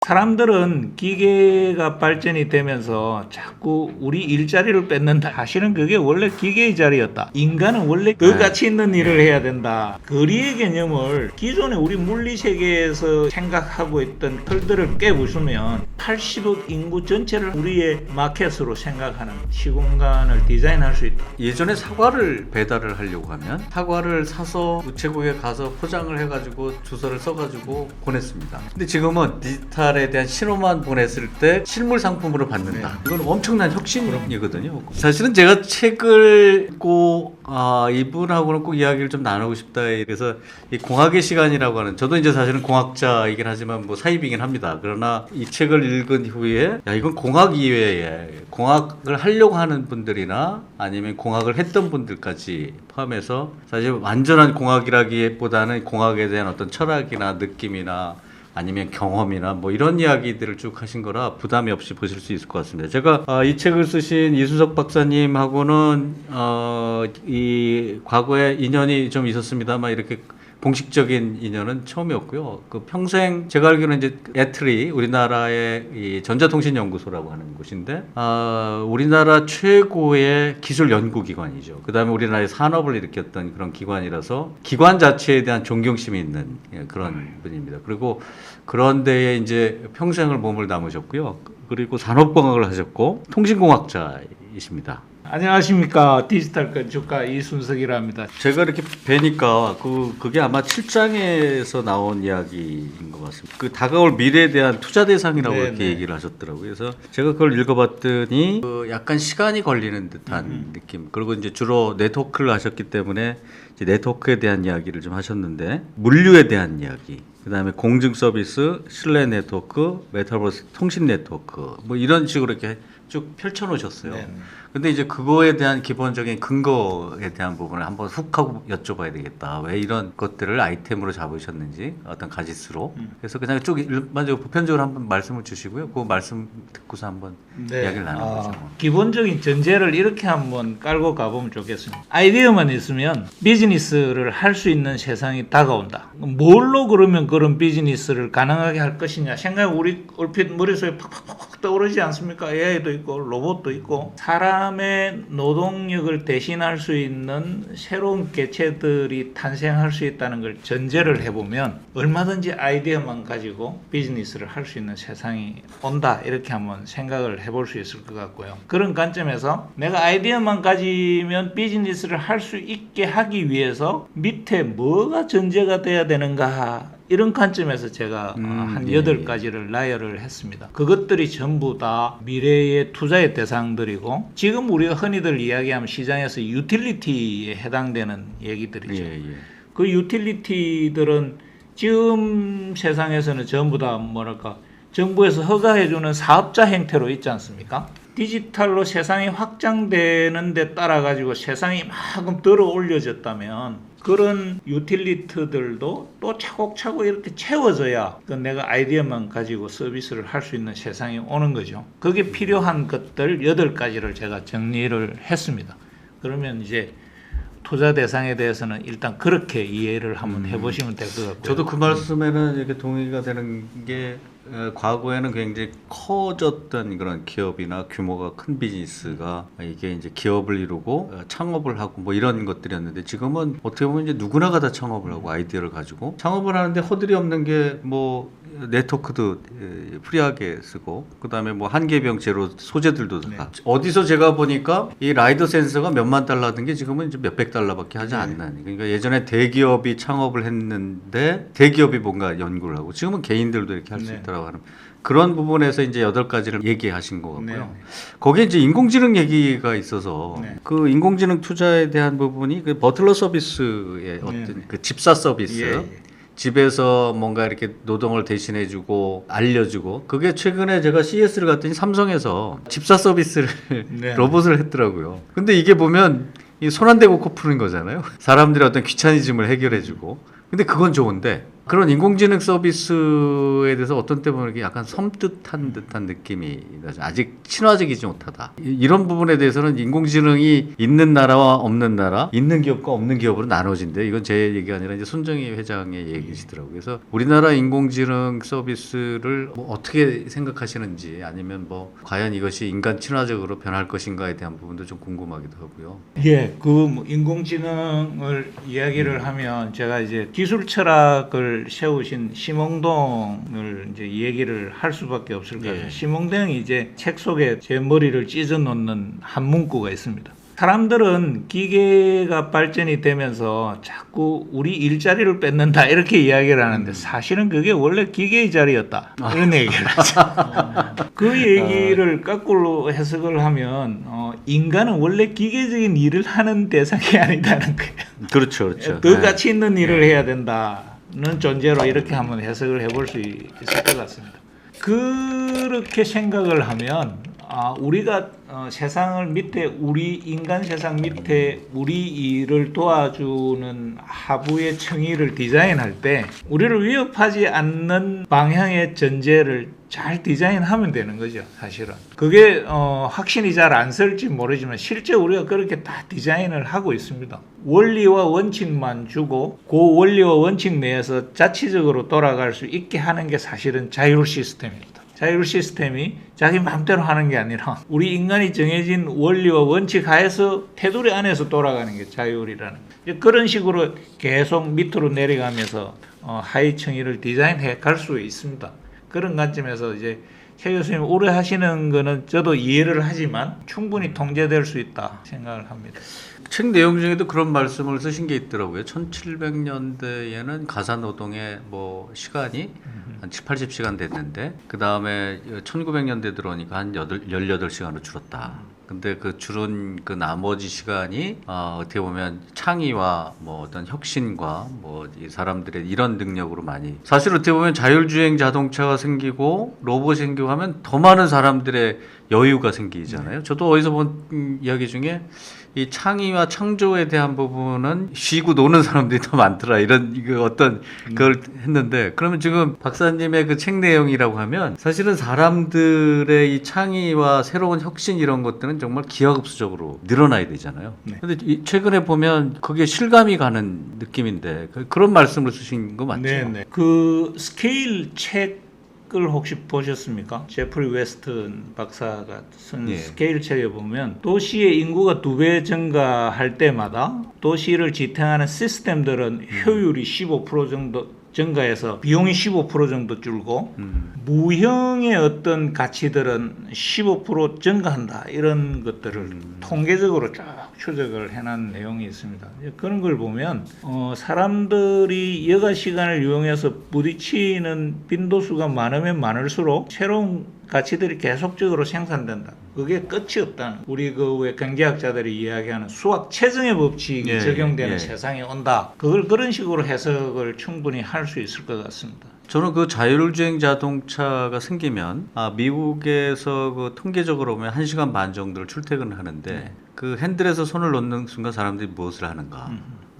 사람들은 기계가 발전이 되면서 자꾸 우리 일자리를 뺏는다. 사실은 그게 원래 기계의 자리였다. 인간은 원래 그 가치 있는 일을 해야 된다. 거리의 개념을 기존의 우리 물리 세계에서 생각하고 있던 틀들을 깨부수면 80억 인구 전체를 우리의 마켓으로 생각하는 시공간을 디자인할 수 있다. 예전에 사과를 배달을 하려고 하면 사과를 사서 우체국에 가서 포장을 해가지고 주소를 써가지고 보냈습니다. 근데 지금은 디지털에 대한 신호만 보냈을 때 실물 상품으로 받는다. 이건 엄청난 혁신이거든요. 사실은 제가 책을 읽고 이분하고는 꼭 이야기를 좀 나누고 싶다. 그래서 이 공학의 시간이라고 하는, 저도 이제 사실은 공학자이긴 하지만 뭐 사입이긴 합니다. 그러나 이 책을 읽은 후에 야, 이건 공학 이외에 공학을 하려고 하는 분들이나 아니면 공학을 했던 분들까지 포함해서 사실 완전한 공학이라기보다는 공학에 대한 어떤 철학이나 느낌이나 아니면 경험이나 뭐 이런 이야기들을 쭉 하신 거라 부담이 없이 보실 수 있을 것 같습니다. 제가 이 책을 쓰신 이순석 박사님하고는 이 과거에 인연이 좀 있었습니다만 이렇게 공식적인 인연은 처음이었고요. 그 평생 제가 알기로는 이제 애트리, 우리나라의 이 전자통신연구소라고 하는 곳인데 우리나라 최고의 기술 연구기관이죠. 그다음에 우리나라의 산업을 일으켰던 그런 기관이라서 기관 자체에 대한 존경심이 있는 그런 분입니다. 그리고 그런 데에 이제 평생을 몸을 담으셨고요. 그리고 산업공학을 하셨고 통신공학자이십니다. 안녕하십니까. 디지털 건축가 이순석이라 합니다. 제가 이렇게 뵈니까 그게 아마 7장에서 나온 이야기인 것 같습니다. 그 다가올 미래에 대한 투자 대상이라고 이렇게 얘기를 하셨더라고요. 그래서 제가 그걸 읽어봤더니 그 약간 시간이 걸리는 듯한 느낌. 그리고 이제 주로 네트워크를 하셨기 때문에 이제 네트워크에 대한 이야기를 좀 하셨는데 물류에 대한 이야기. 그다음에 공증 서비스, 신뢰 네트워크, 메타버스 통신 네트워크 뭐 이런 식으로 이렇게 쭉 펼쳐놓으셨어요. 네. 근데 이제 그거에 대한 기본적인 근거에 대한 부분을 한번 훅 하고 여쭤봐야 되겠다. 왜 이런 것들을 아이템으로 잡으셨는지 어떤 가지수로. 그래서 그냥 쭉 일반적으로 보편적으로 한번 말씀을 주시고요. 그 말씀 듣고서 한번 이야기를 나눠보죠. 기본적인 전제를 이렇게 한번 깔고 가보면 좋겠습니다. 아이디어만 있으면 비즈니스를 할 수 있는 세상이 다가온다. 뭘로 그러면 그런 비즈니스를 가능하게 할 것이냐 생각 우리 얼핏 머릿속에 팍팍팍 떠오르지 않습니까? AI도 있고 로봇도 있고 사람의 노동력을 대신할 수 있는 새로운 개체들이 탄생할 수 있다는 걸 전제를 해보면 얼마든지 아이디어만 가지고 비즈니스를 할 수 있는 세상이 온다 이렇게 한번 생각을 해볼 수 있을 것 같고요. 그런 관점에서 내가 아이디어만 가지면 비즈니스를 할 수 있게 하기 위해서 밑에 뭐가 전제가 돼야 되는가 이런 관점에서 제가 한 8가지를 나열을 했습니다. 그것들이 전부 다 미래의 투자의 대상들이고 지금 우리가 흔히들 이야기하면 시장에서 유틸리티에 해당되는 얘기들이죠. 그 유틸리티들은 지금 세상에서는 전부 다 뭐랄까 정부에서 허가해주는 사업자 형태로 있지 않습니까? 디지털로 세상이 확장되는 데 따라 가지고 세상이 막 들어 올려졌다면 그런 유틸리티들도 또 차곡차곡 이렇게 채워져야 내가 아이디어만 가지고 서비스를 할 수 있는 세상이 오는 거죠. 그게 필요한 것들 8가지를 제가 정리를 했습니다. 그러면 이제 투자 대상에 대해서는 일단 그렇게 이해를 한번 해보시면 될 것 같고요. 저도 그 말씀에는 이렇게 동의가 되는 게 과거에는 굉장히 커졌던 그런 기업이나 규모가 큰 비즈니스가 이게 이제 기업을 이루고 창업을 하고 뭐 이런 것들이었는데 지금은 어떻게 보면 이제 누구나가 다 창업을 하고 아이디어를 가지고 창업을 하는데 허들이 없는 게 뭐 네트워크도 프리하게 쓰고 그다음에 뭐 한계병 제로 소재들도 다 어디서 제가 보니까 이 라이더 센서가 몇만 달러 하던 게 지금은 이제 몇백 달러밖에 하지 않는. 그러니까 예전에 대기업이 창업을 했는데 대기업이 뭔가 연구를 하고 지금은 개인들도 이렇게 할 수 있다라고 하는 그런 부분에서 이제 8가지를 얘기하신 것 같고요. 거기에 이제 인공지능 얘기가 있어서 그 인공지능 투자에 대한 부분이 그 버틀러 서비스의 어떤 그 집사 서비스 집에서 뭔가 이렇게 노동을 대신해주고 알려주고 그게 최근에 제가 CES를 갔더니 삼성에서 집사 서비스를 로봇을 했더라고요. 근데 이게 보면 이 손 안 대고 코 푸는 거잖아요. 사람들의 어떤 귀차니즘을 해결해주고 근데 그건 좋은데 그런 인공지능 서비스에 대해서 어떤 때 보면 이렇게 약간 섬뜩한 듯한 느낌이 나죠. 아직 친화적이지 못하다. 이런 부분에 대해서는 인공지능이 있는 나라와 없는 나라, 있는 기업과 없는 기업으로 나눠진대. 이건 제 얘기가 아니라 이제 손정희 회장의 얘기시더라고요. 그래서 우리나라 인공지능 서비스를 뭐 어떻게 생각하시는지, 아니면 뭐 과연 이것이 인간 친화적으로 변할 것인가에 대한 부분도 좀 궁금하기도 하고요. 예, 뭐 인공지능을 이야기를 하면 제가 이제 기술 철학을 세우신 심홍동을 이제 얘기를 할 수밖에 없을 것 같아요. 예. 심홍동이 이제 책 속에 제 머리를 찢어 놓는 한 문구가 있습니다. 사람들은 기계가 발전이 되면서 자꾸 우리 일자리를 뺏는다 이렇게 이야기를 하는데 사실은 그게 원래 기계의 자리였다 이런 얘기를 하죠. 그 얘기를 거꾸로 해석을 하면 인간은 원래 기계적인 일을 하는 대상이 아니다는 거예요. 그렇죠, 그렇죠. 더 가치 있는 일을 해야 된다는 존재로 이렇게 한번 해석을 해볼 수 있을 것 같습니다. 그렇게 생각을 하면 우리가 세상을 밑에 우리 인간 세상 밑에 우리 일을 도와주는 하부의 청의를 디자인할 때 우리를 위협하지 않는 방향의 전제를 잘 디자인하면 되는 거죠. 사실은 그게 확신이 잘 안 설지 모르지만 실제 우리가 그렇게 다 디자인을 하고 있습니다. 원리와 원칙만 주고 그 원리와 원칙 내에서 자치적으로 돌아갈 수 있게 하는 게 사실은 자율 시스템입니다. 자율 시스템이 자기 마음대로 하는 게 아니라 우리 인간이 정해진 원리와 원칙 하에서 테두리 안에서 돌아가는 게 자율이라는 거예요. 그런 식으로 계속 밑으로 내려가면서 하위 청의를 디자인해 갈 수 있습니다. 그런 관점에서 이제 최 교수님 오래 하시는 거는 저도 이해를 하지만 충분히 통제될 수 있다 생각을 합니다. 책 내용 중에도 그런 말씀을 쓰신 게 있더라고요. 1700년대에는 가사노동의 뭐 시간이 한 7, 80시간 됐는데 그 다음에 1900년대 들어오니까 한 18시간으로 줄었다. 근데 그 줄은 그 나머지 시간이 어떻게 보면 창의와 뭐 어떤 혁신과 뭐 이 사람들의 이런 능력으로 많이, 사실 어떻게 보면 자율주행 자동차가 생기고 로봇이 생기고 하면 더 많은 사람들의 여유가 생기잖아요. 저도 어디서 본 이야기 중에 이 창의와 창조에 대한 부분은 쉬고 노는 사람들이 더 많더라, 이런 이거 어떤 그걸 했는데, 그러면 지금 박사님의 그 책 내용이라고 하면 사실은 사람들의 이 창의와 새로운 혁신 이런 것들은 정말 기하급수적으로 늘어나야 되잖아요. 네. 근데 최근에 보면 그게 실감이 가는 느낌인데 그런 말씀을 쓰신 거 맞죠? 네네. 그 스케일 책을 혹시 보셨습니까? 제프리 웨스턴 박사가 쓴 예. 스케일 책에 보면 도시의 인구가 2배 증가할 때마다 도시를 지탱하는 시스템들은 효율이 15% 정도 증가해서 비용이 15% 정도 줄고 무형의 어떤 가치들은 15% 증가한다, 이런 것들을 통계적으로 쭉 추적을 해놓은 내용이 있습니다. 그런 걸 보면 사람들이 여가 시간을 이용해서 부딪히는 빈도수가 많으면 많을수록 새로운 가치들이 계속적으로 생산된다. 그게 끝이 없다는, 우리 그 왜 경제학자들이 이야기하는 수학 최정의 법칙이 예, 적용되는 예. 세상이 온다. 그걸 그런 식으로 해석을 충분히 할 수 있을 것 같습니다. 저는 그 자율주행 자동차가 생기면 미국에서 그 통계적으로 보면 1시간 반 정도를 출퇴근을 하는데 그 핸들에서 손을 놓는 순간 사람들이 무엇을 하는가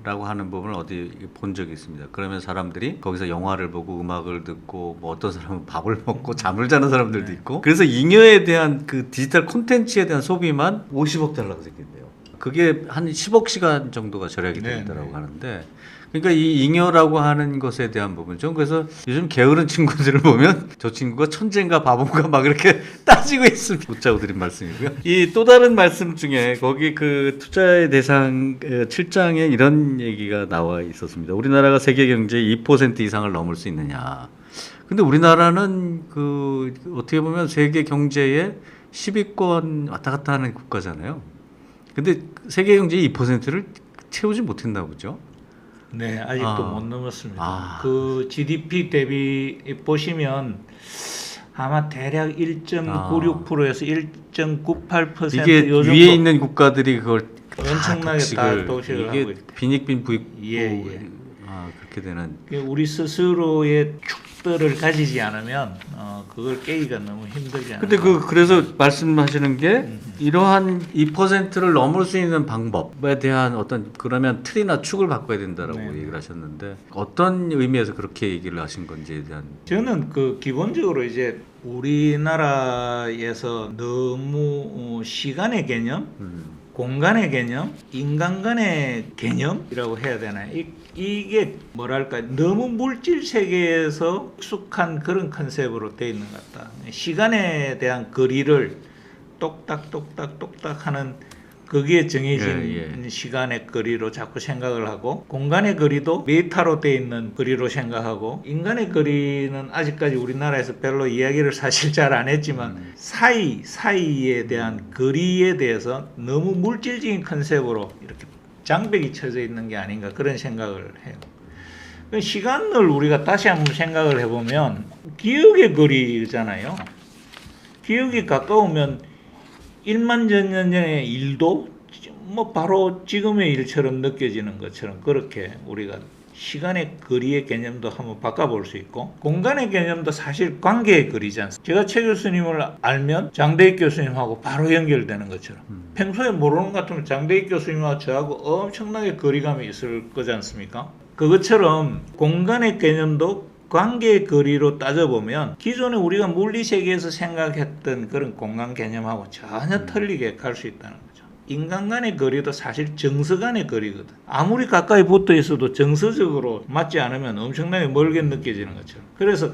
라고 하는 부분을 어디 본 적이 있습니다. 그러면 사람들이 거기서 영화를 보고 음악을 듣고 뭐 어떤 사람은 밥을 먹고 잠을 자는 사람들도 있고, 그래서 잉여에 대한 그 디지털 콘텐츠에 대한 소비만 50억 달러가 생긴대요. 그게 한 10억 시간 정도가 절약이 된다고 하는데, 그러니까 이 잉여라고 하는 것에 대한 부분죠. 그래서 요즘 게으른 친구들을 보면 저 친구가 천재인가 바본가 막 이렇게 따지고 있습니다. 웃자고 드린 말씀이고요. 이 또 다른 말씀 중에 거기 그 투자의 대상 7장에 이런 얘기가 나와 있었습니다. 우리나라가 세계 경제의 2% 이상을 넘을 수 있느냐. 근데 우리나라는 그 어떻게 보면 세계 경제의 10위권 왔다 갔다 하는 국가잖아요. 근데 세계 경제의 2%를 채우지 못했나 보죠. 네, 아직도 못 넘었습니다. 아. 그 GDP 대비 보시면 아마 대략 1.96%에서 1.98% 이게 요 정도 위에 있는 국가들이 그걸 엄청나게 다 독식을 하고 이게 있죠. 빈익빈 부익 예. 그렇게 되는. 우리 스스로의 것들을 가지지 않으면 그걸 깨기가 너무 힘들지 않아요. 근데 그래서 말씀하시는 게 이러한 2%를 넘을 수 있는 방법에 대한 어떤 그러면 틀이나 축을 바꿔야 된다라고 네. 얘기를 하셨는데 어떤 의미에서 그렇게 얘기를 하신 건지에 대한 저는 기본적으로 이제 우리나라에서 너무 시간의 개념, 공간의 개념, 인간 간의 개념이라고 해야 되나요? 이게 뭐랄까 너무 물질 세계에서 익숙한 그런 컨셉으로 돼 있는 것 같다. 시간에 대한 거리를 똑딱똑딱 하는 거기에 정해진 시간의 거리로 자꾸 생각을 하고 공간의 거리도 메타로 돼 있는 거리로 생각하고 인간의 거리는 아직까지 우리나라에서 별로 이야기를 사실 잘 안 했지만 사이에 대한 거리에 대해서 너무 물질적인 컨셉으로 이렇게 장벽이 쳐져 있는 게 아닌가 그런 생각을 해요. 시간을 우리가 다시 한번 생각을 해보면 기억의 거리잖아요. 기억이 가까우면 1만 년 전의 일도 뭐 바로 지금의 일처럼 느껴지는 것처럼 그렇게 우리가 시간의 거리의 개념도 한번 바꿔볼 수 있고 공간의 개념도 사실 관계의 거리지 않습니까? 제가 최 교수님을 알면 장대익 교수님하고 바로 연결되는 것처럼 평소에 모르는 것 같으면 장대익 교수님하고 저하고 엄청나게 거리감이 있을 거지 않습니까? 그것처럼 공간의 개념도 관계의 거리로 따져보면 기존에 우리가 물리세계에서 생각했던 그런 공간 개념하고 전혀 틀리게 갈 수 있다는 거죠. 인간 간의 거리도 사실 정서 간의 거리거든. 아무리 가까이 붙어 있어도 정서적으로 맞지 않으면 엄청나게 멀게 느껴지는 것처럼. 그래서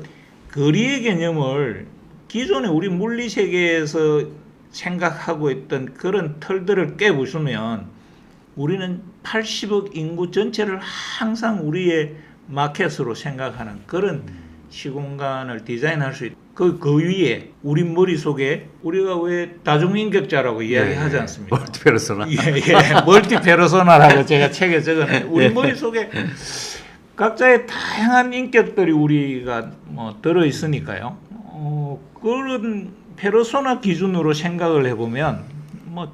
거리의 개념을 기존에 우리 물리세계에서 생각하고 있던 그런 틀들을 깨부수면 우리는 80억 인구 전체를 항상 우리의 마켓으로 생각하는 그런 시공간을 디자인할 수 있다. 그 위에 우리 머릿속에 우리가 왜 다중인격자라고 이야기하지 않습니까? 멀티페르소나. 멀티페르소나라고 제가 책에 적어놨어요. 우리 머릿속에 각자의 다양한 인격들이 우리가 뭐 들어있으니까요. 그런 페르소나 기준으로 생각을 해보면 뭐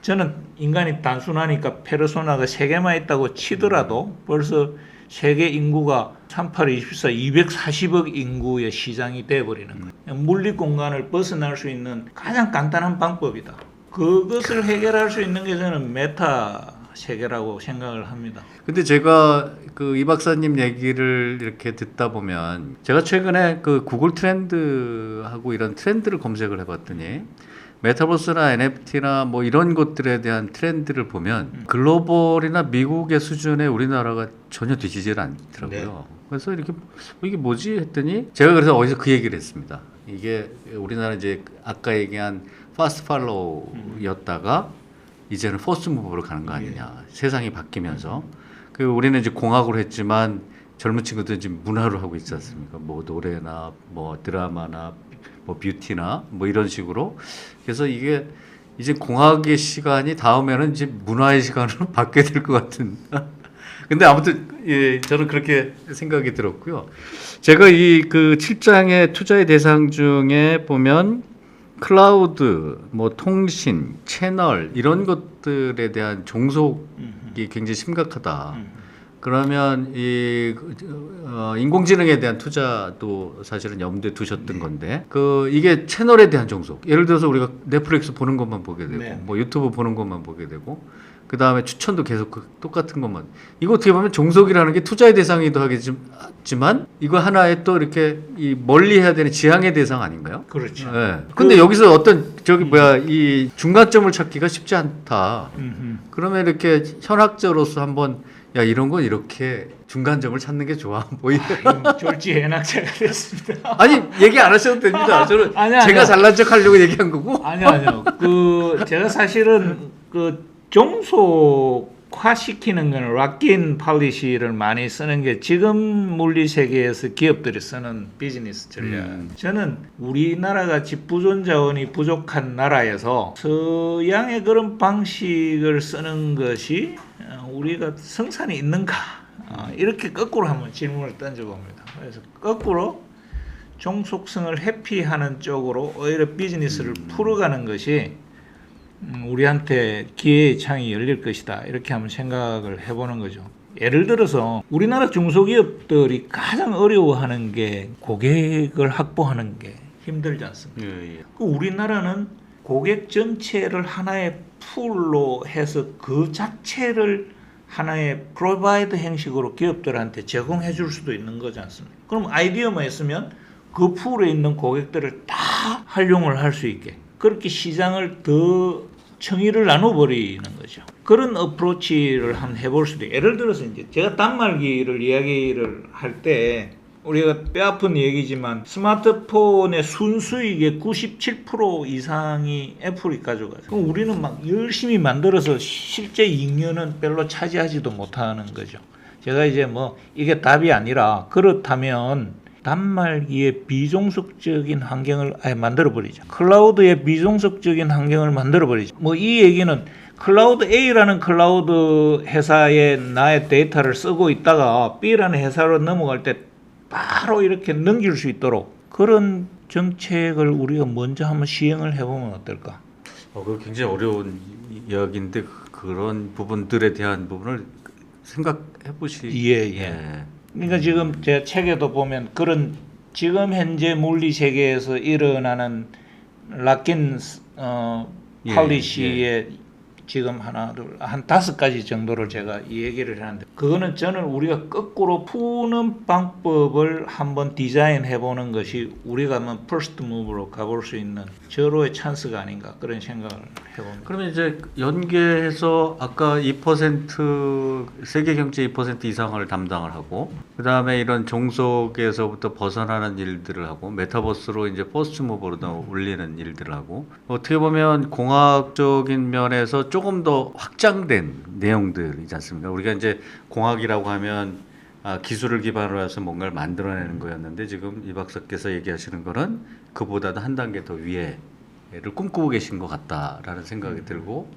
저는 인간이 단순하니까 페르소나가 3개만 있다고 치더라도 벌써 세계 인구가 3824 240억 인구의 시장이 돼버리는 거예요. 물리 공간을 벗어날 수 있는 가장 간단한 방법이다. 그것을 해결할 수 있는 게 저는 메타 세계라고 생각을 합니다. 근데 제가 이 박사님 얘기를 이렇게 듣다 보면 제가 최근에 구글 트렌드하고 이런 트렌드를 검색을 해봤더니 메타버스나 NFT나 뭐 이런 것들에 대한 트렌드를 보면 글로벌이나 미국의 수준에 우리나라가 전혀 뒤지질 않더라고요. 네. 그래서 이게 뭐지 했더니 제가 그래서 어디서 그 얘기를 했습니다. 이게 우리나라 이제 아까 얘기한 파스트 팔로우였다가 이제는 포스트 무버로 가는 거 아니냐. 네. 세상이 바뀌면서 우리는 이제 공학으로 했지만 젊은 친구들은 지금 문화로 하고 있지 않습니까? 뭐 노래나 뭐 드라마나 뭐 뷰티나 뭐 이런 식으로. 그래서 이게 이제 공학의 시간이 다음에는 이제 문화의 시간으로 바뀌게 될 것 같은. 근데 아무튼 저는 그렇게 생각이 들었고요. 제가 그 7장의 투자의 대상 중에 보면 클라우드, 뭐 통신, 채널 이런 것들에 대한 종속이 굉장히 심각하다. 그러면 인공지능에 대한 투자도 사실은 염두에 두셨던 건데 이게 채널에 대한 종속. 예를 들어서 우리가 넷플릭스 보는 것만 보게 되고 뭐 유튜브 보는 것만 보게 되고 그 다음에 추천도 계속 똑같은 것만. 이거 어떻게 보면 종속이라는 게 투자의 대상이기도 하겠지만 이거 하나의 또 이렇게 멀리 해야 되는 지향의 대상 아닌가요? 그렇죠. 네. 근데 여기서 어떤 이 중간점을 찾기가 쉽지 않다. 그러면 이렇게 현학자로서 한번 야 이런 건 이렇게 중간점을 찾는 게 좋아. 뭐 졸지애낙제가 됐습니다. 아니 얘기 안 하셔도 됩니다. 저는 제가 잘난 척 하려고 얘기한 거고. 아니요. 제가 사실은 종속화시키는 거는 락인 팔리시를 많이 쓰는 게 지금 물리 세계에서 기업들이 쓰는 비즈니스 전략. 저는 우리나라같이 부존 자원이 부족한 나라에서 서양의 그런 방식을 쓰는 것이 우리가 성산이 있는가? 이렇게 거꾸로 한번 질문을 던져봅니다. 그래서 거꾸로 종속성을 회피하는 쪽으로 오히려 비즈니스를 풀어가는 것이 우리한테 기회의 창이 열릴 것이다. 이렇게 한번 생각을 해보는 거죠. 예를 들어서 우리나라 중소기업들이 가장 어려워하는 게 고객을 확보하는 게 힘들지 않습니까? 예, 예. 그 우리나라는 고객 전체를 하나의 풀로 해서 그 자체를 하나의 프로바이드 형식으로 기업들한테 제공해 줄 수도 있는 거지 않습니까? 그럼 아이디어만 있으면 그 풀에 있는 고객들을 다 활용을 할 수 있게 그렇게 시장을 더 청의를 나눠버리는 거죠. 그런 어프로치를 한번 해볼 수도 있고 예를 들어서 이제 제가 단말기를 이야기를 할 때 우리가 뼈아픈 얘기지만 스마트폰의 순수익의 97% 이상이 애플이 가져가요. 그럼 우리는 막 열심히 만들어서 실제 잉여는 별로 차지하지도 못하는 거죠. 제가 이제 뭐 이게 답이 아니라 그렇다면 단말기의 비종속적인 환경을 아예 만들어버리죠. 클라우드의 비종속적인 환경을 만들어버리죠. 뭐 이 얘기는 클라우드 A라는 클라우드 회사에 나의 데이터를 쓰고 있다가 B라는 회사로 넘어갈 때 바로 이렇게 넘길 수 있도록 그런 정책을 우리가 먼저 한번 시행을 해보면 어떨까? 그 굉장히 어려운 이야기인데 그런 부분들에 대한 부분을 생각해 보시. 예. 그러니까 지금 제 책에도 보면 그런 지금 현재 물리 세계에서 일어나는 락인 팔리시의 지금 하나 둘 한 5가지 정도를 제가 이 얘기를 하는데 그거는 저는 우리가 거꾸로 푸는 방법을 한번 디자인해 보는 것이 우리가 한번 퍼스트 무브로 가볼 수 있는 절호의 찬스가 아닌가 그런 생각을 해봅니다. 그러면 이제 연계해서 아까 2% 세계 경제 2% 이상을 담당을 하고 그다음에 이런 종속에서부터 벗어나는 일들을 하고 메타버스로 이제 퍼스트 무버로 올리는 일들을 하고 어떻게 보면 공학적인 면에서 조금 더 확장된 내용들이지 않습니까? 우리가 이제 공학이라고 하면 기술을 기반으로 해서 뭔가를 만들어내는 거였는데 지금 이 박사께서 얘기하시는 거는 그보다도 한 단계 더 위에를 꿈꾸고 계신 것 같다라는 생각이 들고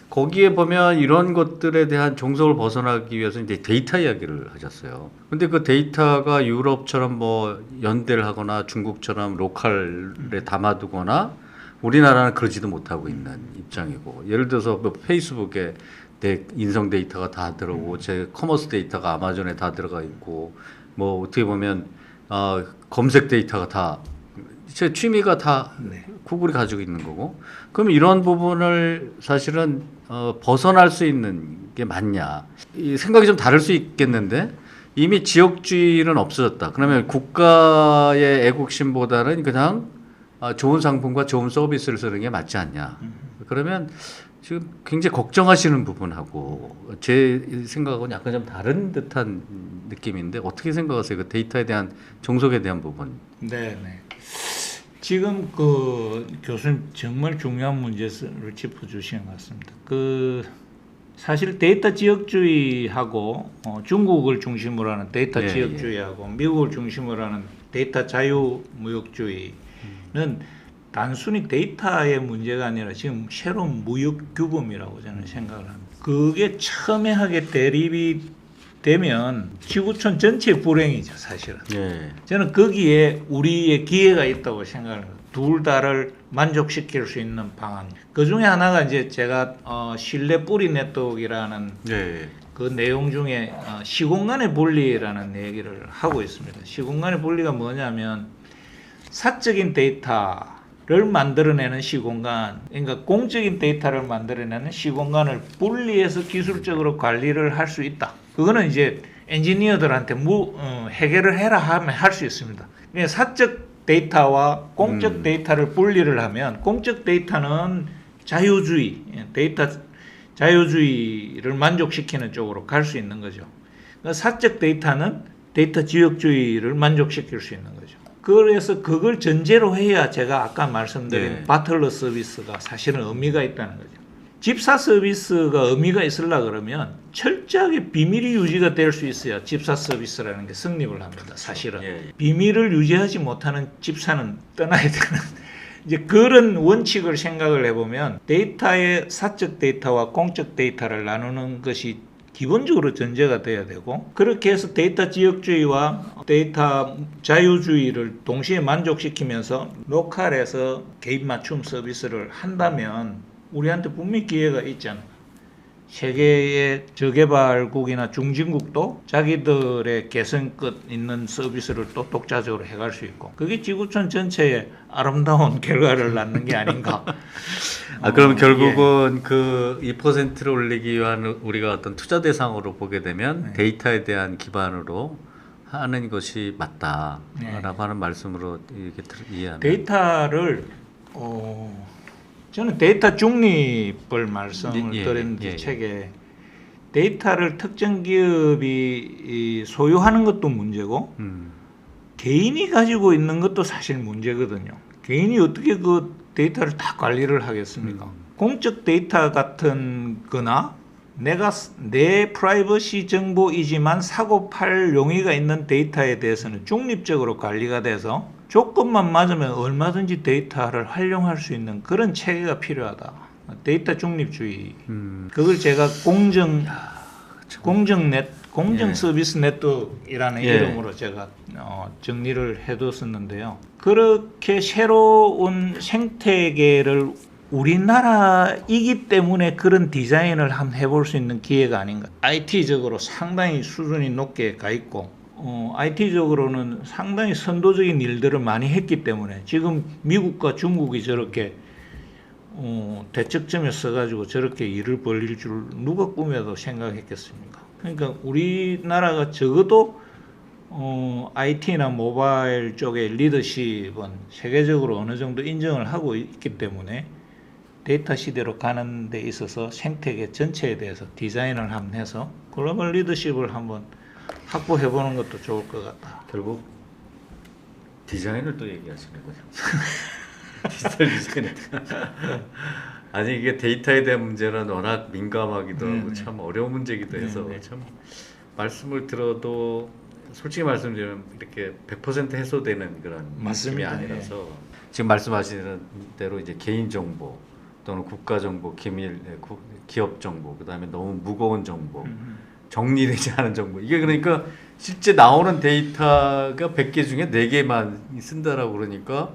거기에 보면 이런 것들에 대한 종속을 벗어나기 위해서 이제 데이터 이야기를 하셨어요. 근데 그 데이터가 유럽처럼 뭐 연대를 하거나 중국처럼 로컬에 담아두거나 우리나라는 그러지도 못하고 있는 입장이고 예를 들어서 뭐 페이스북에 내 인성 데이터가 다 들어오고 제 커머스 데이터가 아마존에 다 들어가 있고 뭐 어떻게 보면 검색 데이터가 다 제 취미가 다 구글이 가지고 있는 거고 그럼 이런 부분을 사실은 벗어날 수 있는 게 맞냐 이 생각이 좀 다를 수 있겠는데 이미 지역주의는 없어졌다. 그러면 국가의 애국심보다는 그냥 좋은 상품과 좋은 서비스를 쓰는 게 맞지 않냐. 그러면 지금 굉장히 걱정하시는 부분하고 제 생각하고는 약간 좀 다른 듯한 느낌인데 어떻게 생각하세요? 그 데이터에 대한 종속에 대한 부분. 네. 지금 그 교수님 정말 중요한 문제를 짚어주신 것 같습니다. 그 사실 데이터 지역주의하고 중국을 중심으로 하는 데이터 지역주의하고 미국을 중심으로 하는 데이터 자유무역주의는 단순히 데이터의 문제가 아니라 지금 새로운 무역 규범이라고 저는 생각을 합니다. 그게 첨예하게 대립이 되면 지구촌 전체 불행이죠, 사실은. 저는 거기에 우리의 기회가 있다고 생각을 합니다. 둘 다를 만족시킬 수 있는 방안. 그 중에 하나가 이제 제가 신뢰 뿌리 네트워크라는 그 내용 중에 시공간의 분리라는 얘기를 하고 있습니다. 시공간의 분리가 뭐냐면 사적인 데이터를 만들어내는 시공간, 그러니까 공적인 데이터를 만들어내는 시공간을 분리해서 기술적으로 관리를 할 수 있다. 그거는 이제 엔지니어들한테 해결을 해라 하면 할 수 있습니다. 그러니까 사적 데이터와 공적 데이터를 분리를 하면 공적 데이터는 자유주의, 데이터 자유주의를 만족시키는 쪽으로 갈 수 있는 거죠. 그러니까 사적 데이터는 데이터 지역주의를 만족시킬 수 있는 거죠. 그래서 그걸 전제로 해야 제가 아까 말씀드린 바틀러 서비스가 사실은 의미가 있다는 거죠. 집사 서비스가 의미가 있으려 그러면 철저하게 비밀이 유지가 될 수 있어야 집사 서비스라는 게 성립을 합니다. 사실은 비밀을 유지하지 못하는 집사는 떠나야 되는 이제 그런 원칙을 생각을 해보면 데이터의 사적 데이터와 공적 데이터를 나누는 것이 기본적으로 전제가 돼야 되고 그렇게 해서 데이터 지역주의와 데이터 자유주의를 동시에 만족시키면서 로컬에서 개인 맞춤 서비스를 한다면 우리한테 분명히 기회가 있잖아. 세계의 저개발국이나 중진국도 자기들의 개성끝 있는 서비스를 또 독자적으로 해갈 수 있고 그게 지구촌 전체에 아름다운 결과를 낳는 게 아닌가. 그럼 결국은 그 2%를 올리기 위한 우리가 어떤 투자 대상으로 보게 되면 데이터에 대한 기반으로 하는 것이 맞다라고 하는 말씀으로 이렇게 이해하면 데이터를 저는 데이터 중립을 말씀을 드렸는데 책에 데이터를 특정 기업이 소유하는 것도 문제고 개인이 가지고 있는 것도 사실 문제거든요. 개인이 어떻게 그 데이터를 다 관리를 하겠습니까? 공적 데이터 같은 거나 내 프라이버시 정보이지만 사고 팔 용의가 있는 데이터에 대해서는 중립적으로 관리가 돼서 조건만 맞으면 얼마든지 데이터를 활용할 수 있는 그런 체계가 필요하다. 데이터 중립주의. 그걸 제가 공정 서비스 네트워크이라는 이름으로 제가 정리를 해뒀었는데요. 그렇게 새로운 생태계를 우리나라이기 때문에 그런 디자인을 한번 해볼 수 있는 기회가 아닌가. IT적으로 상당히 수준이 높게 가 있고 IT적으로는 상당히 선도적인 일들을 많이 했기 때문에 지금 미국과 중국이 저렇게 대척점에 서가지고 저렇게 일을 벌릴 줄 누가 꿈에도 생각했겠습니까? 그러니까 우리나라가 적어도 IT나 모바일 쪽의 리더십은 세계적으로 어느 정도 인정을 하고 있기 때문에 데이터 시대로 가는 데 있어서 생태계 전체에 대해서 디자인을 한번 해서 글로벌 리더십을 한번 확보해보는 것도 좋을 것 같다. 결국 디자인을 또 얘기하시는 거죠. 디지털 디자인. 아니 이게 데이터에 대한 문제는 워낙 민감하기도 하고 참 어려운 문제이기도 해서 참 말씀을 들어도 솔직히 말씀드리면 이렇게 100% 해소되는 그런 말씀이 아니라서 지금 말씀하시는 대로 이제 개인 정보 또는 국가 정보, 기업 정보, 그다음에 너무 무거운 정보, 정리되지 않은 정보. 이게 그러니까 실제 나오는 데이터가 100개 중에 4개만 쓴다라고 그러니까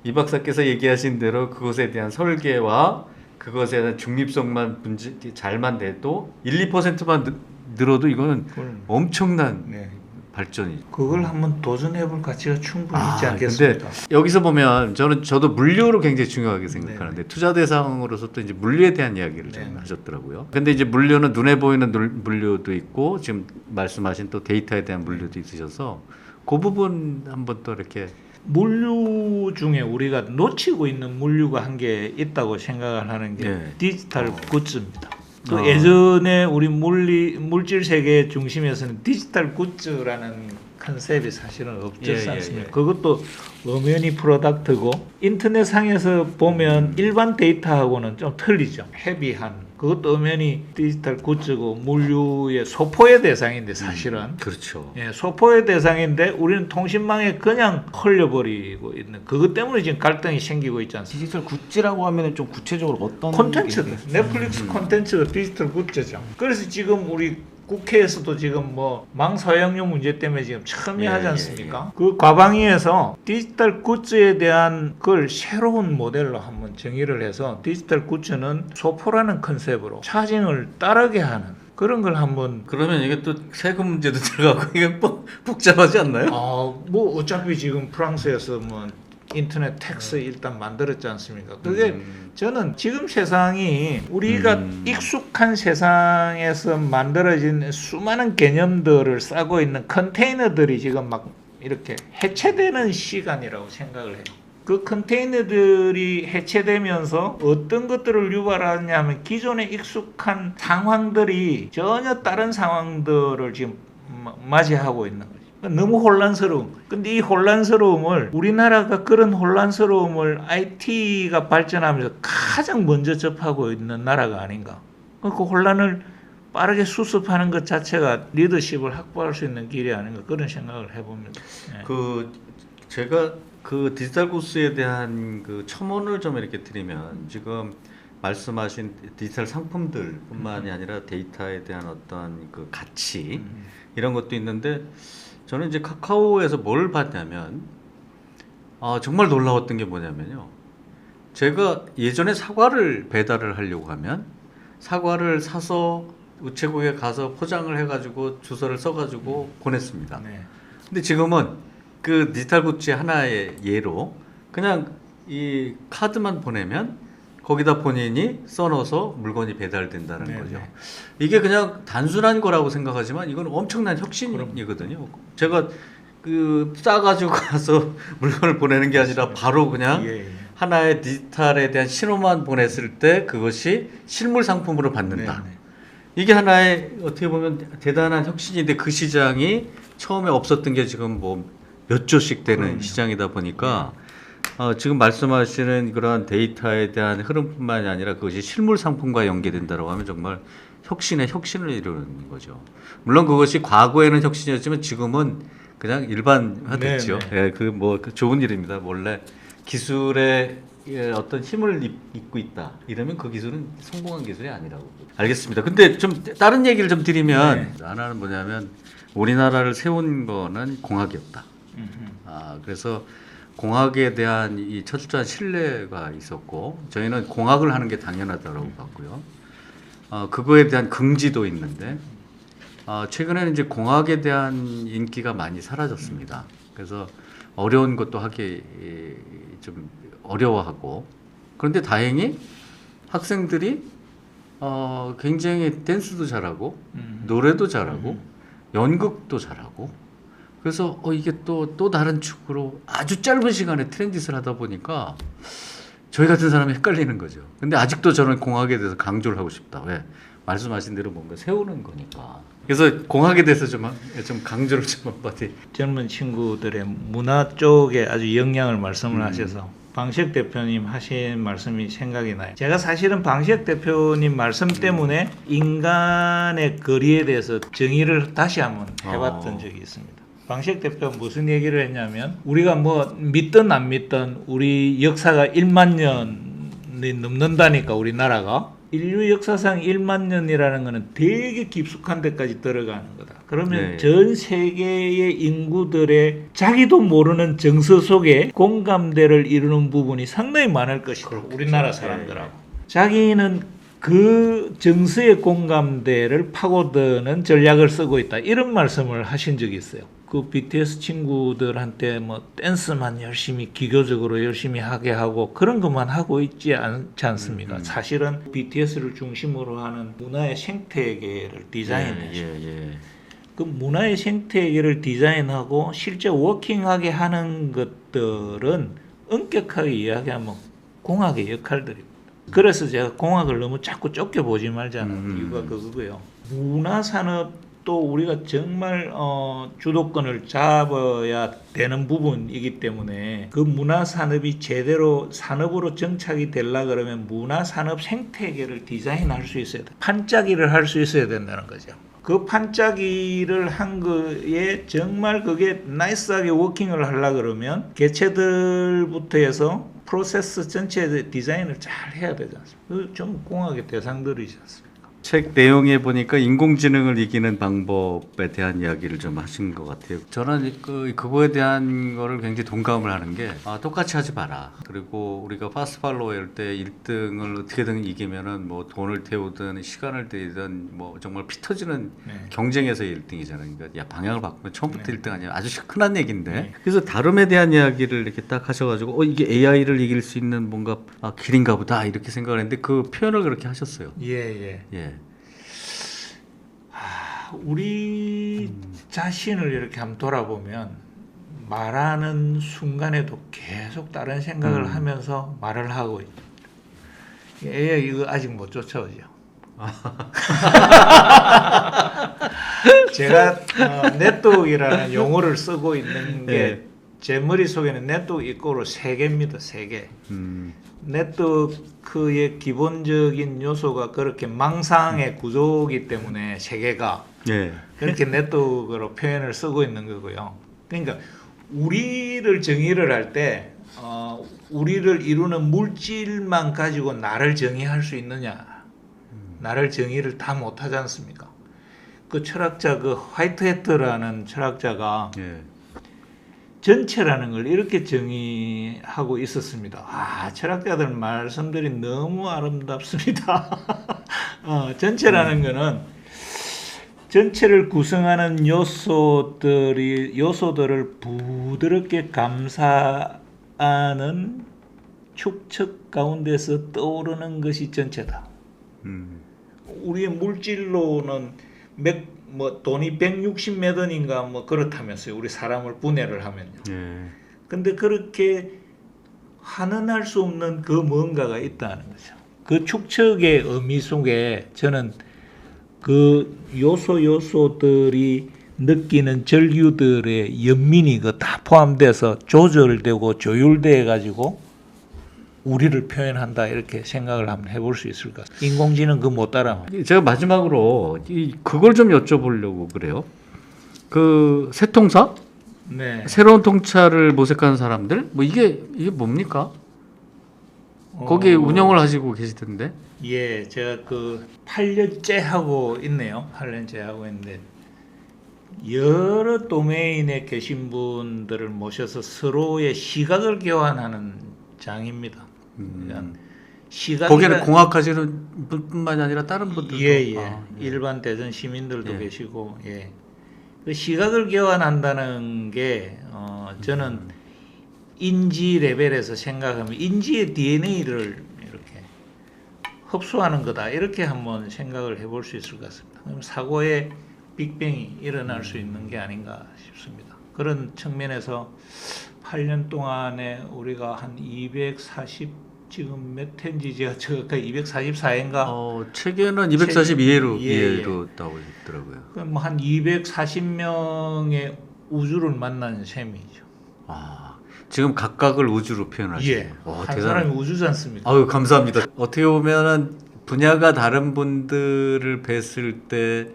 이 박사께서 얘기하신 대로 그것에 대한 설계와 그것에 대한 중립성만 잘만 돼도 1, 2%만 늘어도 이거는 엄청난 발전이죠. 그걸 한번 도전해볼 가치가 충분히 있지 않겠습니까? 근데 여기서 보면 저도 물류를 굉장히 중요하게 생각하는데 투자 대상으로서 또 이제 물류에 대한 이야기를 좀 하셨더라고요. 근데 이제 물류는 눈에 보이는 물류도 있고 지금 말씀하신 또 데이터에 대한 물류도 있으셔서 그 부분 한번 또 이렇게 물류 중에 우리가 놓치고 있는 물류가 한 게 있다고 생각을 하는 게 디지털 굿즈입니다. 그 예전에 우리 물질 세계 중심에서는 디지털 굿즈라는 컨셉이 사실은 없지 않습니까? 그것도 엄연히 프로덕트고 인터넷상에서 보면 일반 데이터하고는 좀 틀리죠. 헤비한 그것도 엄연히 디지털 굿즈고 물류의 소포의 대상인데 사실은 그렇죠. 소포의 대상인데 우리는 통신망에 그냥 흘려버리고 있는 그것 때문에 지금 갈등이 생기고 있지 않습니까? 디지털 굿즈라고 하면 좀 구체적으로 어떤 콘텐츠 넷플릭스 콘텐츠가 디지털 굿즈죠. 그래서 지금 우리 국회에서도 지금 뭐 망사용료 문제 때문에 지금 첨예하지 않습니까? 그 과방위에서 디지털 굿즈에 대한 걸 새로운 모델로 한번 정의를 해서 디지털 굿즈는 소포라는 컨셉으로 차징을 따르게 하는 그런 걸 한번 그러면 이게 또 세금 문제도 들어가고 이게 복잡하지 않나요? 뭐 어차피 지금 프랑스에서 뭐 인터넷 텍스 일단 만들었지 않습니까? 그게 저는 지금 세상이 우리가 익숙한 세상에서 만들어진 수많은 개념들을 싸고 있는 컨테이너들이 지금 막 이렇게 해체되는 시간이라고 생각을 해요. 그 컨테이너들이 해체되면서 어떤 것들을 유발하느냐 하면 기존에 익숙한 상황들이 전혀 다른 상황들을 지금 맞이하고 있는 거죠. 너무 혼란스러움. 근데 이 혼란스러움을 우리나라가 그런 혼란스러움을 IT가 발전하면서 가장 먼저 접하고 있는 나라가 아닌가. 그 혼란을 빠르게 수습하는 것 자체가 리더십을 확보할 수 있는 길이 아닌가 그런 생각을 해봅니다. 제가 그 디지털 굿즈에 대한 그 첨언을 좀 이렇게 드리면 지금 말씀하신 디지털 상품들뿐만이 아니라 데이터에 대한 어떤 그 가치 이런 것도 있는데 저는 이제 카카오에서 뭘 봤냐면 정말 놀라웠던 게 뭐냐면요. 제가 예전에 사과를 배달을 하려고 하면 사과를 사서 우체국에 가서 포장을 해가지고 주소를 써가지고 보냈습니다. 네. 근데 지금은 그 디지털 굿즈 하나의 예로 그냥 이 카드만 보내면 거기다 본인이 써넣어서 물건이 배달된다는 네, 거죠. 네. 이게 그냥 단순한 거라고 생각하지만 이건 엄청난 혁신이거든요. 제가 그 싸가지고 가서 물건을 보내는 게 아니라 바로 그냥 예, 예. 하나의 디지털에 대한 신호만 보냈을 때 그것이 실물 상품으로 받는다. 네, 네. 이게 하나의 어떻게 보면 대단한 혁신인데 그 시장이 처음에 없었던 게 지금 뭐 몇 조씩 되는 그럼요. 시장이다 보니까 지금 말씀하시는 그러한 데이터에 대한 흐름뿐만이 아니라 그것이 실물 상품과 연계된다고 하면 정말 혁신의 혁신을 이루는 거죠. 물론 그것이 과거에는 혁신이었지만 지금은 그냥 일반화됐죠. 네, 예, 그 뭐 좋은 일입니다. 원래 기술에 어떤 힘을 입고 있다. 이러면 그 기술은 성공한 기술이 아니라고. 알겠습니다. 근데 좀 다른 얘기를 좀 드리면 하나는 뭐냐면 우리나라를 세운 거는 공학이었다. 그래서 공학에 대한 이 철저한 신뢰가 있었고 저희는 공학을 하는 게 당연하다고 봤고요. 그거에 대한 긍지도 있는데 최근에는 이제 공학에 대한 인기가 많이 사라졌습니다. 그래서 어려운 것도 하기 좀 어려워하고 그런데 다행히 학생들이 굉장히 댄스도 잘하고 노래도 잘하고 연극도 잘하고 그래서 이게 또 다른 축으로 아주 짧은 시간에 트랜짓을 하다 보니까 저희 같은 사람이 헷갈리는 거죠. 근데 아직도 저는 공학에 대해서 강조를 하고 싶다. 왜? 말씀하신 대로 뭔가 세우는 거니까. 그래서 공학에 대해서 좀 강조를 좀 한마디. 젊은 친구들의 문화 쪽에 아주 영향을 말씀을 하셔서 방식 대표님 하신 말씀이 생각이 나요. 제가 사실은 방식 대표님 말씀 때문에 인간의 거리에 대해서 정의를 다시 한번 해봤던 적이 있습니다. 방식 대표 무슨 얘기를 했냐면 우리가 뭐 믿든 안 믿든 우리 역사가 1만 년이 넘는다니까 우리나라가 인류 역사상 1만 년이라는 거는 되게 깊숙한 데까지 들어가는 거다. 그러면 네. 전 세계의 인구들의 자기도 모르는 정서 속에 공감대를 이루는 부분이 상당히 많을 것이다. 우리나라 사람들하고. 자기는 그 정서의 공감대를 파고드는 전략을 쓰고 있다. 이런 말씀을 하신 적이 있어요. 그 BTS 친구들한테 뭐 댄스만 열심히 기교적으로 열심히 하게 하고 그런 것만 하고 있지 않지 않습니까? 사실은 BTS를 중심으로 하는 문화의 생태계를 디자인해서 그 문화의 생태계를 디자인하고 실제 워킹하게 하는 것들은 엄격하게 이야기하면 공학의 역할들입니다. 그래서 제가 공학을 너무 자꾸 쫓겨보지 말자는 이유가 그거고요. 문화산업도 우리가 정말 주도권을 잡아야 되는 부분이기 때문에 그 문화산업이 제대로 산업으로 정착이 되려 그러면 문화산업 생태계를 디자인할 수 있어야 돼. 판짜기를 할 수 있어야 된다는 거죠. 그 판짜기를 한 거에 정말 그게 나이스하게 워킹을 하려 그러면 개체들부터 해서 프로세스 전체 디자인을 잘 해야 되지 않습니까? 좀 공학의 대상들이지 않습니까? 책 내용에 보니까 인공지능을 이기는 방법에 대한 이야기를 좀 하신 것 같아요. 저는 그거에 대한 거를 굉장히 동감을 하는 게 똑같이 하지 마라. 그리고 우리가 파스트 팔로워일 때 1등을 어떻게든 이기면은 뭐 돈을 태우든 시간을 들이든 뭐 정말 피 터지는 경쟁에서 1등이잖아요. 그러니까 야 방향을 바꾸면 처음부터 1등 아니야. 아주 흔한 얘기인데. 그래서 다름에 대한 이야기를 이렇게 딱 하셔가지고 이게 AI를 이길 수 있는 뭔가 길인가 보다 이렇게 생각을 했는데 그 표현을 그렇게 하셨어요. 예. 우리 자신을 이렇게 한번 돌아보면 말하는 순간에도 계속 다른 생각을 하면서 말을 하고 있다. AI 이거 아직 못 쫓아오죠. 제가 네트워크라는 용어를 쓰고 있는 게 제 머릿속에는 네트워크 이꼬르 3개입니다. 3개. 네트워크의 기본적인 요소가 그렇게 망상의 구조이기 때문에 3개가 그렇게 네트워크로 표현을 쓰고 있는 거고요. 그러니까 우리를 정의를 할 때 우리를 이루는 물질만 가지고 나를 정의할 수 있느냐? 나를 정의를 다 못하지 않습니까? 그 철학자 그 화이트헤트라는 철학자가 전체라는 걸 이렇게 정의하고 있었습니다. 철학자들 말씀들이 너무 아름답습니다. 전체라는 거는 전체를 구성하는 요소들을 부드럽게 감싸는 축척 가운데서 떠오르는 것이 전체다. 우리의 물질로는 돈이 160매던인가 뭐 그렇다면서요. 우리 사람을 분해를 하면요. 예. 근데 그렇게 환원할 수 없는 그 뭔가가 있다는 거죠. 그 축척의 의미 속에 저는 그 요소들이 느끼는 절규들의 연민이 그 다 포함돼서 조절되고 조율돼 가지고 우리를 표현한다 이렇게 생각을 한번 해볼 수 있을 것 같아요. 인공지능 그 못 따라. 제가 마지막으로 그걸 좀 여쭤보려고 그래요. 그 새통사? 네. 새로운 통찰을 모색하는 사람들? 뭐 이게 뭡니까? 거기 운영을 하시고 계시던데. 예, 제가 그 8년째 하고 있네요. 8년째 하고 있는데 여러 도메인에 계신 분들을 모셔서 서로의 시각을 교환하는 장입니다. 그러니까 거기는 공학하시는 분뿐만이 아니라 다른 분들도. 예. 예. 일반 대전 시민들도 예. 계시고, 예. 그 시각을 교환한다는 게 저는 인지 레벨에서 생각하면 인지의 DNA를 이렇게 흡수하는 거다 이렇게 한번 생각을 해볼 수 있을 것 같습니다. 그럼 사고의 빅뱅이 일어날 수 있는 게 아닌가 싶습니다. 그런 측면에서 8년 동안에 우리가 한 240 지금 몇 회인지 제가 정확하게 244회인가 책에는 242회로 예. 나오고 있더라고요. 그럼 한 240명의 우주를 만난 셈이죠. 지금 각각을 우주로 표현하시죠. 예. 한 사람이 우주지 않습니까? 아유, 감사합니다. 어떻게 보면은 분야가 다른 분들을 뵀을 때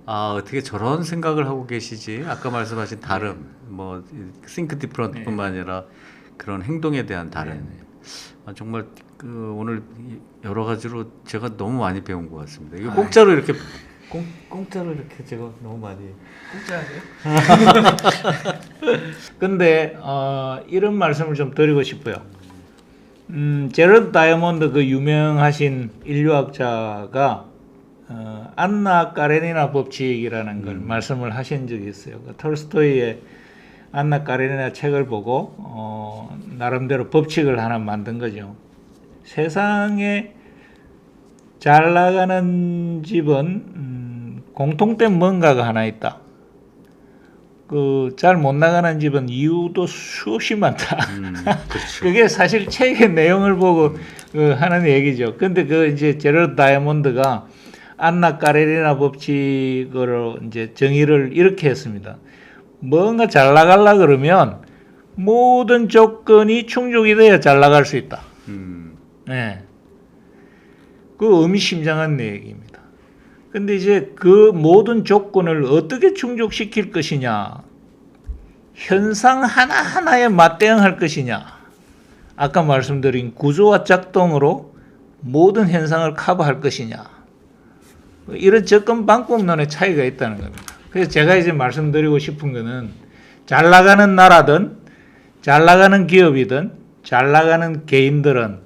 어떻게 저런 생각을 하고 계시지? 아까 말씀하신 다름, 뭐 think different뿐만 아니라 그런 행동에 대한 다름. 정말 오늘 여러 가지로 제가 너무 많이 배운 것 같습니다. 이거 공짜로 이렇게 공짜로 이렇게 제가 너무 많이. 공짜예요? 근데 이런 말씀을 좀 드리고 싶어요. 제러드 다이아몬드 그 유명하신 인류학자가 안나 까레니나 법칙이라는 걸 말씀을 하신 적이 있어요. 그 톨스토이의 안나 까레니나 책을 보고 나름대로 법칙을 하나 만든 거죠. 세상에 잘 나가는 집은 공통된 뭔가가 하나 있다. 그 잘 못 나가는 집은 이유도 수없이 많다. 그렇죠. 그게 사실 책의 내용을 보고 하는 얘기죠. 근데 그 이제 제러드 다이아몬드가 안나 까레니나 법칙으로 이제 정의를 이렇게 했습니다. 뭔가 잘 나가려 그러면 모든 조건이 충족이 돼야 잘 나갈 수 있다. 네. 그 의미심장한 얘기입니다. 근데 이제 그 모든 조건을 어떻게 충족시킬 것이냐, 현상 하나하나에 맞대응할 것이냐, 아까 말씀드린 구조와 작동으로 모든 현상을 커버할 것이냐, 이런 접근 방법론의 차이가 있다는 겁니다. 그래서 제가 이제 말씀드리고 싶은 거는 잘 나가는 나라든 잘 나가는 기업이든 잘 나가는 개인들은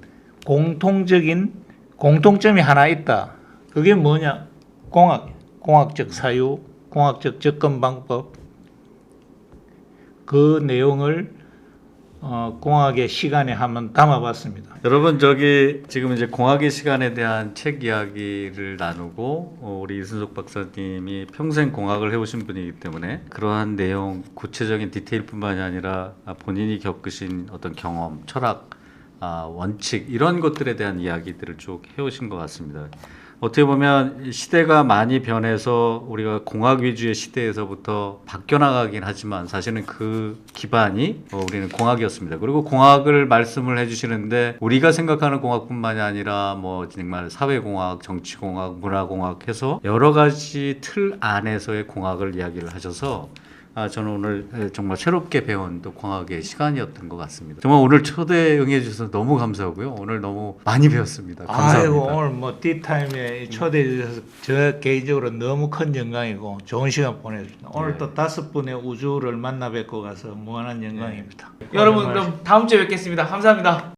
공통점이 하나 있다. 그게 뭐냐? 공학적 사유, 공학적 접근 방법. 그 내용을 공학의 시간에 한번 담아봤습니다. 여러분 지금 이제 공학의 시간에 대한 책 이야기를 나누고 우리 이순석 박사님이 평생 공학을 해오신 분이기 때문에 그러한 내용 구체적인 디테일뿐만이 아니라 본인이 겪으신 어떤 경험, 철학, 원칙 이런 것들에 대한 이야기들을 쭉 해오신 것 같습니다. 어떻게 보면 시대가 많이 변해서 우리가 공학 위주의 시대에서부터 바뀌어나가긴 하지만 사실은 그 기반이 우리는 공학이었습니다. 그리고 공학을 말씀을 해주시는데 우리가 생각하는 공학뿐만이 아니라 뭐 정말 사회공학, 정치공학, 문화공학 해서 여러 가지 틀 안에서의 공학을 이야기를 하셔서 저는 오늘 정말 새롭게 배운 또 공학의 시간이었던 것 같습니다. 정말 오늘 초대 응해 주셔서 너무 감사하고요. 오늘 너무 많이 배웠습니다. 감사합니다. 아이고, 오늘 뭐 티타임에 초대해 주셔서 저 개인적으로 너무 큰 영광이고 좋은 시간 보내주셨습니다. 오늘 또 5분의 우주를 만나 뵙고 가서 무한한 영광입니다. 여러분 그럼 다음 주에 뵙겠습니다. 감사합니다.